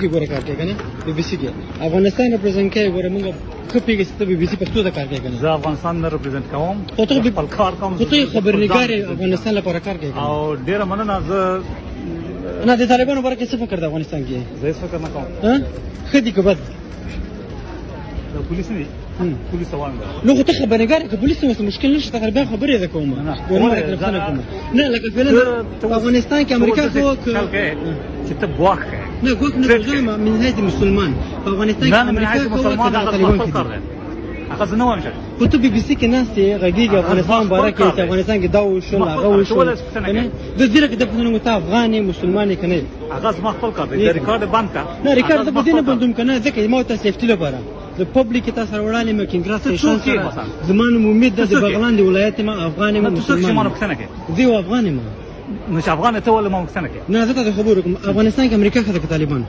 کې ګوره کار کوي کنه بي بي سي کې افغانستان ریپرزنټ کوي ګوره موږ خپې کې ست بي بي سي پښتو ته کار کوي کنه زه افغانستان نه ریپرزنټ کوم خو ته خپل کار کوم خو ته خبرنګار افغانستان لپاره کار کوي او ډیره مننه زه نه د طالبانو باره کې څه فکر د افغانستان کې زه هیڅ فکر نه کوم ها خدي کې بد د پولیس نه پولیس ته وایم نو خو ته خبرنګار کې پولیس ته مشکل نشته تقریبا خبرې ده کوم نه لکه فعلا افغانستان کې امریکا خو چې ته ګواښ نه ګواښ نه کوم من هیڅ مسلمان په افغانستان کې امریکا مسلمان خو طالبان کې هغه زه نه وایم چې خو ته بي بي سي کې ناست یې غږیږي افغانستان باره کې چې افغانستان کې دا وشول هغه وشول د دې کې د پښتنو ته افغاني مسلمان کې نه هغه زما خپل کار دی ریکارډ بند کا نه ریکارډ د بدینه بندوم کنه ځکه ما ته سیفټي لپاره د پبلک ته سره وړاندې مې کنګرا سټیشن سره زمانه امید د بغلان د ولایت ما افغاني مسلمان زه افغاني ما نو چې افغان ته ول ما مکسنه کې نه زه ته خبرو کوم افغانستان کې امریکا خلک طالبان